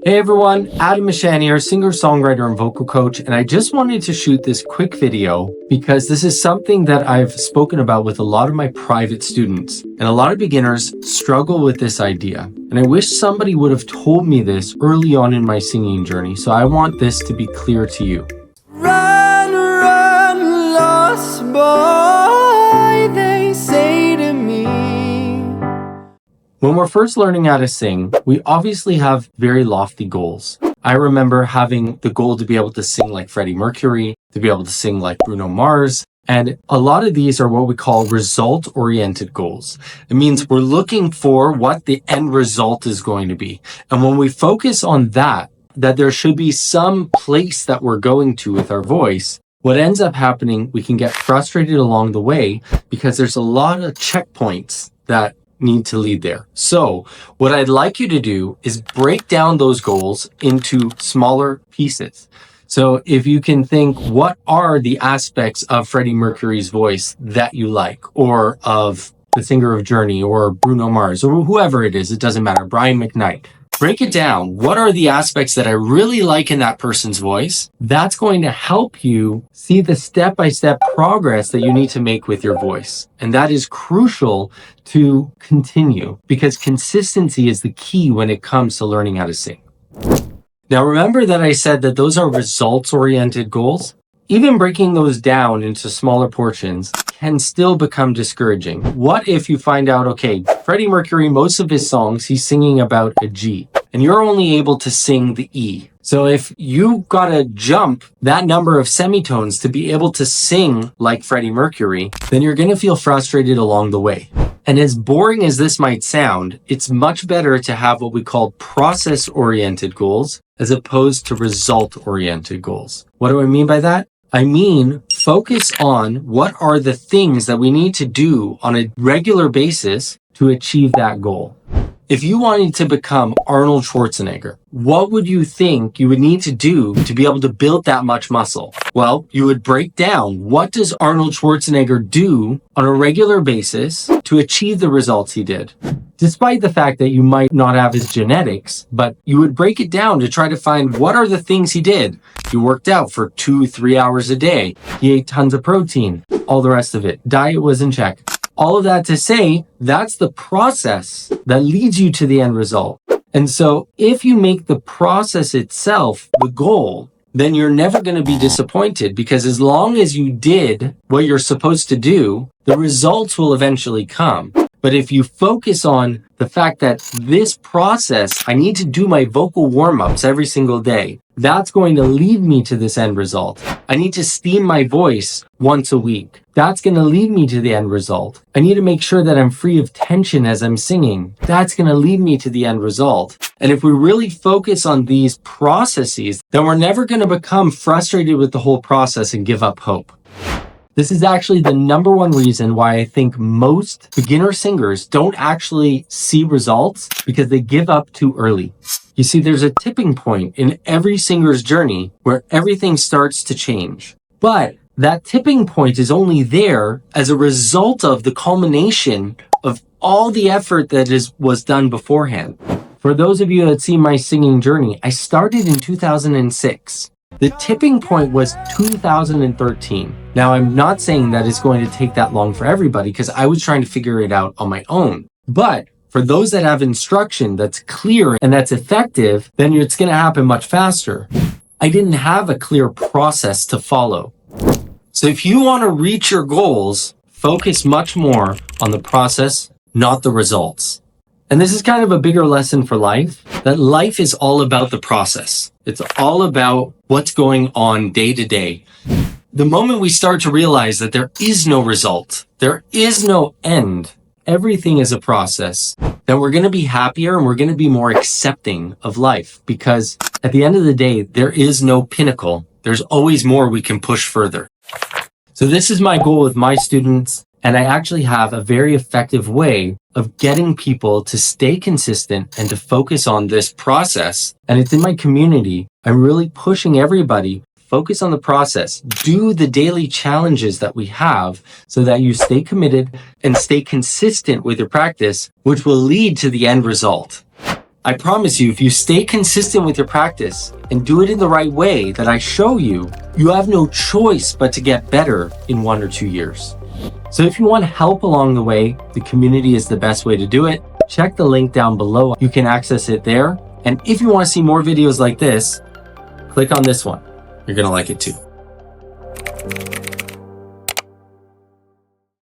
Hey everyone, Adam Mishan here, singer, songwriter, and vocal coach, and I just wanted to shoot this quick video because this is something that I've spoken about with a lot of my private students, and a lot of beginners struggle with this idea. And I wish somebody would have told me this early on in my singing journey, so I want this to be clear to you. Run, run, lost boy, they say to me. When we're first learning how to sing, we obviously have very lofty goals. I remember having the goal to be able to sing like Freddie Mercury, to be able to sing like Bruno Mars, and a lot of these are what we call result-oriented goals. It means we're looking for what the end result is going to be. And when we focus on that there should be some place that we're going to with our voice, what ends up happening, we can get frustrated along the way because there's a lot of checkpoints that need to lead there. So what I'd like you to do is break down those goals into smaller pieces. So if you can think, what are the aspects of Freddie Mercury's voice that you like, or of the singer of Journey, or Bruno Mars, or whoever it is, it doesn't matter, Brian McKnight. Break it down. What are the aspects that I really like in that person's voice? That's going to help you see the step-by-step progress that you need to make with your voice. And that is crucial to continue because consistency is the key when it comes to learning how to sing. Now, remember that I said that those are results-oriented goals? Even breaking those down into smaller portions can still become discouraging. What if you find out, okay, Freddie Mercury, most of his songs, he's singing about a G, and you're only able to sing the E. So if you gotta jump that number of semitones to be able to sing like Freddie Mercury, then you're gonna feel frustrated along the way. And as boring as this might sound, it's much better to have what we call process-oriented goals as opposed to result-oriented goals. What do I mean by that? I mean, focus on what are the things that we need to do on a regular basis to achieve that goal. If you wanted to become Arnold Schwarzenegger, what would you think you would need to do to be able to build that much muscle? Well, you would break down what does Arnold Schwarzenegger do on a regular basis to achieve the results he did. Despite the fact that you might not have his genetics, but you would break it down to try to find what are the things he did. He worked out for 2-3 hours a day. He ate tons of protein, all the rest of it. Diet was in check. All of that to say, that's the process that leads you to the end result. And so if you make the process itself the goal, then you're never going to be disappointed because as long as you did what you're supposed to do, the results will eventually come. But if you focus on the fact that this process, I need to do my vocal warm-ups every single day, that's going to lead me to this end result. I need to steam my voice once a week. That's going to lead me to the end result. I need to make sure that I'm free of tension as I'm singing. That's going to lead me to the end result. And if we really focus on these processes, then we're never going to become frustrated with the whole process and give up hope. This is actually the number one reason why I think most beginner singers don't actually see results because they give up too early. You see, there's a tipping point in every singer's journey where everything starts to change. But that tipping point is only there as a result of the culmination of all the effort that was done beforehand. For those of you that see my singing journey, I started in 2006. The tipping point was 2013. Now, I'm not saying that it's going to take that long for everybody because I was trying to figure it out on my own. But for those that have instruction that's clear and that's effective, then it's going to happen much faster. I didn't have a clear process to follow. So if you want to reach your goals, focus much more on the process, not the results. And this is kind of a bigger lesson for life, that life is all about the process. It's all about what's going on day to day. The moment we start to realize that there is no result, there is no end, everything is a process, then we're going to be happier and we're going to be more accepting of life because at the end of the day, there is no pinnacle. There's always more we can push further. So this is my goal with my students. And I actually have a very effective way of getting people to stay consistent and to focus on this process. And it's in my community. I'm really pushing everybody, focus on the process, do the daily challenges that we have so that you stay committed and stay consistent with your practice, which will lead to the end result. I promise you, if you stay consistent with your practice and do it in the right way that I show you, you have no choice but to get better in 1 or 2 years. So if you want help along the way, the community is the best way to do it. Check the link down below. You can access it there. And if you want to see more videos like this, click on this one. You're going to like it too.